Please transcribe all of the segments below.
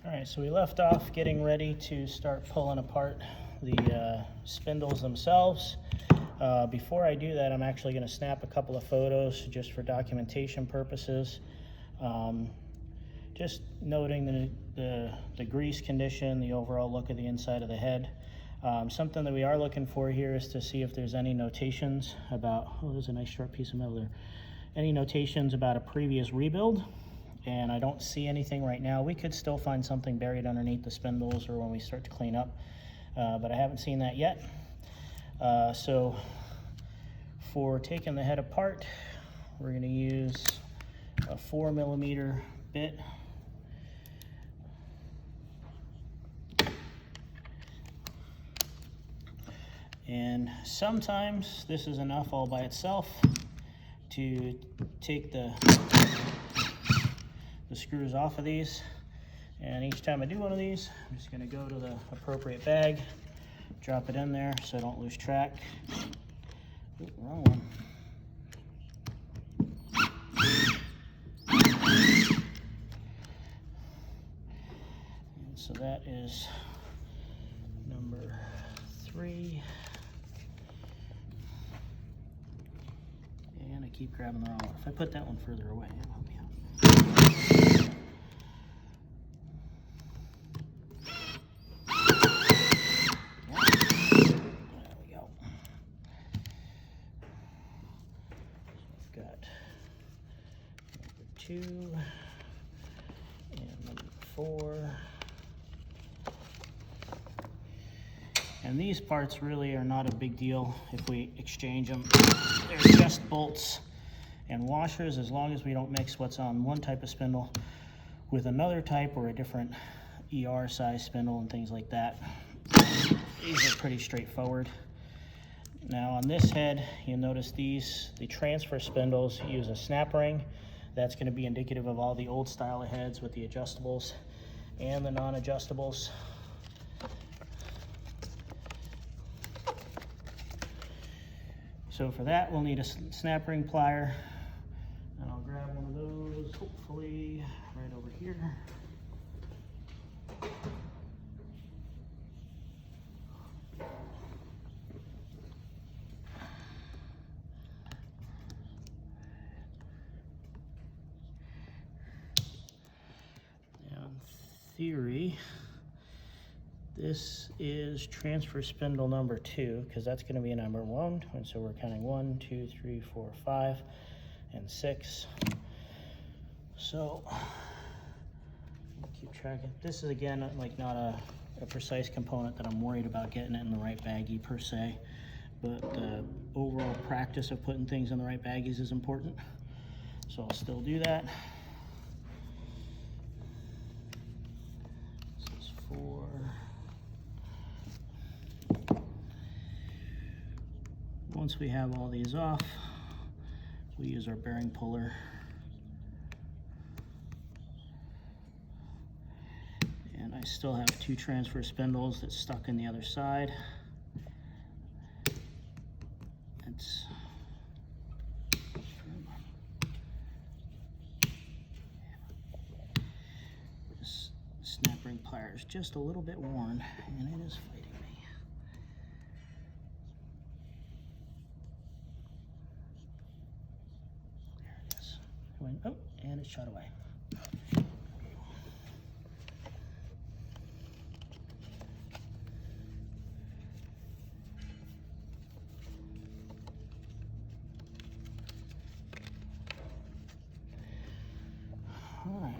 All right, so we left off getting ready to start pulling apart the spindles themselves. Before I do that, I'm actually going to snap a couple of photos just for documentation purposes. Just noting the grease condition, the overall look of the inside of the head. Something that we are looking for here is to see if there's any notations about, oh, there's a nice sharp piece of metal there. Any notations about a previous rebuild. And I don't see anything right now. We could still find something buried underneath the spindles or when we start to clean up, but I haven't seen that yet. So for taking the head apart, we're going to use a 4mm bit. And sometimes this is enough all by itself to take the screws off of these. And each time I do one of these, I'm just going to go to the appropriate bag, drop it in there so I don't lose track. Ooh, wrong one. And so that is number 3. And I keep grabbing the wrong one. If I put that one further away, it'll help me out. Two and number 4. And these parts really are not a big deal if we exchange them. They're just bolts and washers, as long as we don't mix what's on one type of spindle with another type or a different ER size spindle and things like that. These are pretty straightforward. Now on this head, you'll notice the transfer spindles use a snap ring. That's going to be indicative of all the old style of heads with the adjustables and the non-adjustables. So for that, we'll need a snap ring plier, and I'll grab one of those, hopefully right over here. Theory, this is transfer spindle number 2, because that's going to be number 1, and so we're counting 1, 2, 3, 4, 5, and 6. So keep track of this. Is again like not a precise component that I'm worried about getting it in the right baggie per se, but the overall practice of putting things in the right baggies is important, so I'll still do that. Once we have all these off, we use our bearing puller. And I still have 2 transfer spindles that's stuck in the other side. This snap ring plier is just a little bit worn, and it is fighting me. There it is. Oh, and it shot away. All right.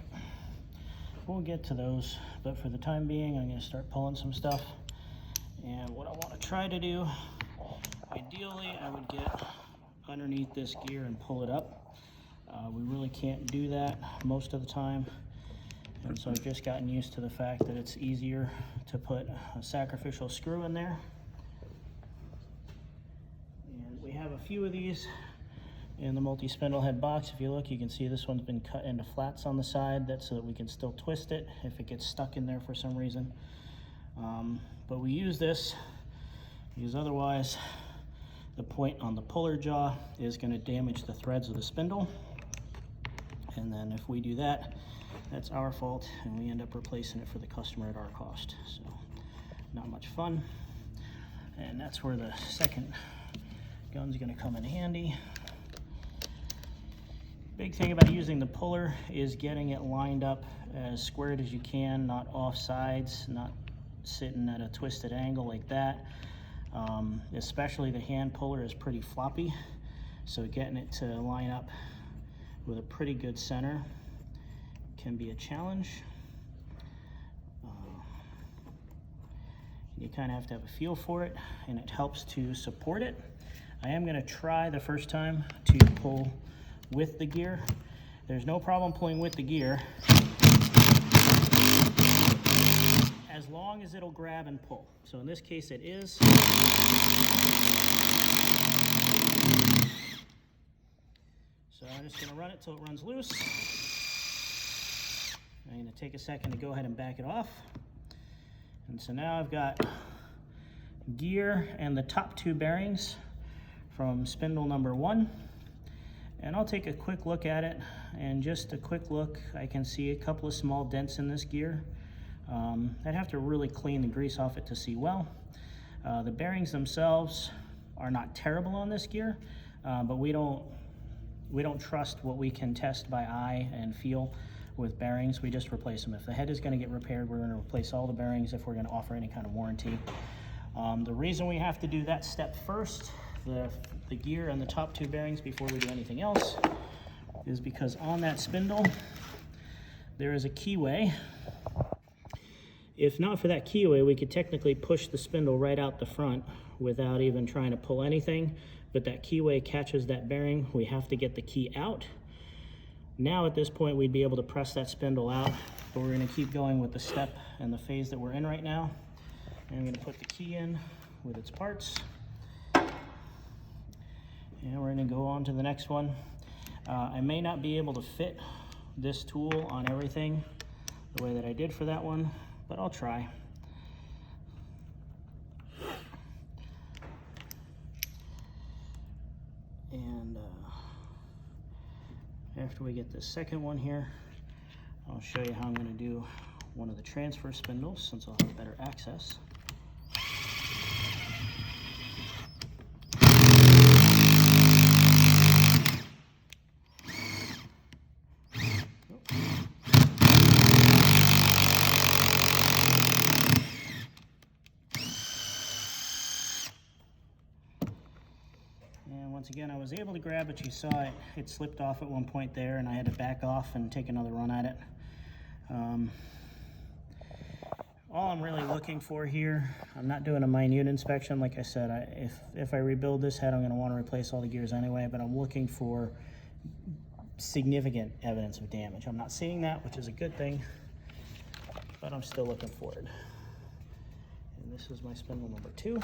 We'll get to those, but for the time being, I'm going to start pulling some stuff. And what I want to try to do, ideally, I would get underneath this gear and pull it up. We really can't do that most of the time, and so I've just gotten used to the fact that it's easier to put a sacrificial screw in there. And we have a few of these in the multi-spindle head box. If you look, you can see this one's been cut into flats on the side. That's so that we can still twist it if it gets stuck in there for some reason. But we use this because otherwise the point on the puller jaw is going to damage the threads of the spindle. And then if we do that, that's our fault, and we end up replacing it for the customer at our cost. So not much fun. And that's where the second gun's gonna come in handy. Big thing about using the puller is getting it lined up as squared as you can, not off sides, not sitting at a twisted angle like that. Especially the hand puller is pretty floppy, so getting it to line up with a pretty good center can be a challenge. You kind of have to have a feel for it, and it helps to support it. I am going to try the first time to pull with the gear. There's no problem pulling with the gear as long as it'll grab and pull. So in this case it is. So I'm just going to run it till it runs loose. I'm going to take a second to go ahead and back it off. And so now I've got gear and the top two bearings from spindle number 1. And I'll take a quick look at it, and just a quick look, I can see a couple of small dents in this gear. I'd have to really clean the grease off it to see well. The bearings themselves are not terrible on this gear, but we don't trust what we can test by eye and feel with bearings. We just replace them. If the head is going to get repaired, we're going to replace all the bearings if we're going to offer any kind of warranty. The reason we have to do that step first, the gear and the top two bearings before we do anything else, is because on that spindle there is a keyway. If not for that keyway, we could technically push the spindle right out the front without even trying to pull anything, but that keyway catches that bearing. We have to get the key out. Now at this point we'd be able to press that spindle out, but we're going to keep going with the step and the phase that we're in right now. And I'm going to put the key in with its parts. And we're going to go on to the next one. I may not be able to fit this tool on everything the way that I did for that one, but I'll try. And after we get this second one here, I'll show you how I'm going to do one of the transfer spindles, since I'll have better access. Once again, I was able to grab it. You saw it slipped off at one point there, and I had to back off and take another run at it. All I'm really looking for here, I'm not doing a minute inspection. Like I said, if I rebuild this head, I'm going to want to replace all the gears anyway, but I'm looking for significant evidence of damage. I'm not seeing that, which is a good thing, but I'm still looking for it. And this is my spindle number 2.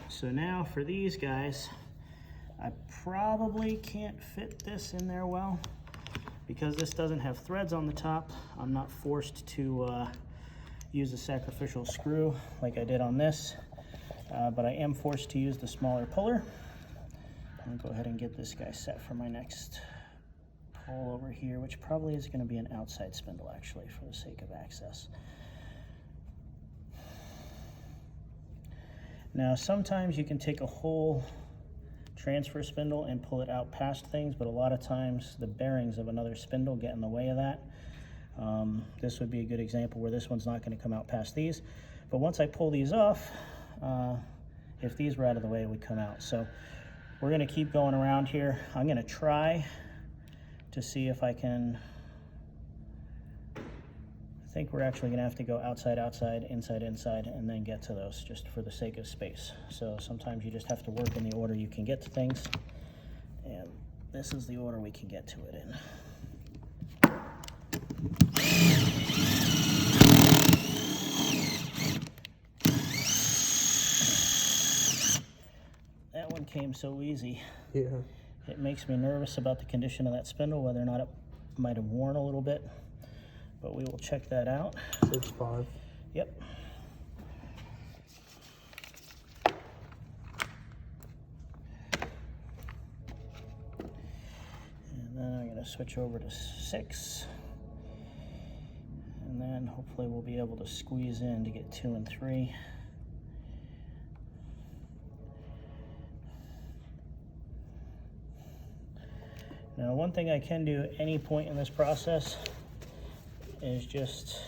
So now for these guys, I probably can't fit this in there well because this doesn't have threads on the top. I'm not forced to use a sacrificial screw like I did on this, but I am forced to use the smaller puller. I'll go ahead and get this guy set for my next pull over here, which probably is going to be an outside spindle actually for the sake of access. Now sometimes you can take a whole transfer spindle and pull it out past things, but a lot of times the bearings of another spindle get in the way of that. This would be a good example where this one's not going to come out past these, but once I pull these off, if these were out of the way, it would come out. So we're going to keep going around here. I'm going to try to see if I can. I think we're actually going to have to go outside, outside, inside, inside, and then get to those just for the sake of space. So sometimes you just have to work in the order you can get to things, and this is the order we can get to it in. That one came so easy. Yeah. It makes me nervous about the condition of that spindle, whether or not it might have worn a little bit. But we will check that out. 6.5. Yep. going to switch over to 6. And then hopefully we'll be able to squeeze in to get 2 and 3. Now, one thing I can do at any point in this process is just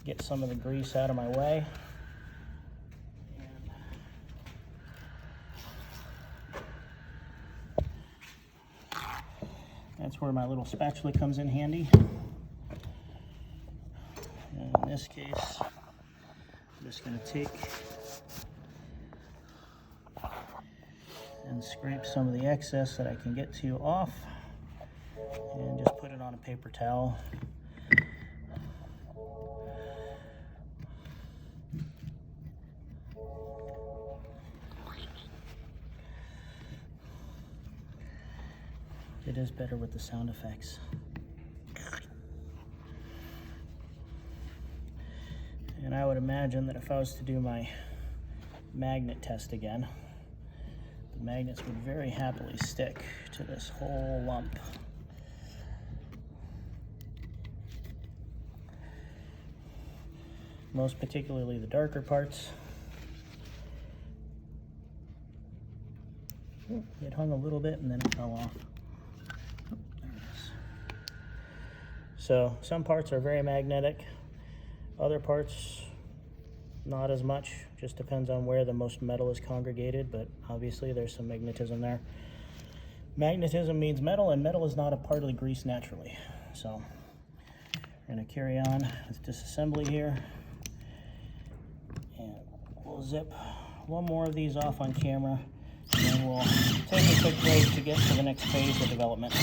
get some of the grease out of my way. That's where my little spatula comes in handy. And in this case, I'm just going to take and scrape some of the excess that I can get to off and just put it on a paper towel. It is better with the sound effects. And I would imagine that if I was to do my magnet test again, the magnets would very happily stick to this whole lump. Most particularly the darker parts. It hung a little bit and then it fell off. There it is. So some parts are very magnetic, other parts not as much. Just depends on where the most metal is congregated, but obviously there's some magnetism there. Magnetism means metal, and metal is not a part of the grease naturally. So we're going to carry on with disassembly here, and we'll zip one more of these off on camera, and then we'll take a quick break to get to the next phase of development.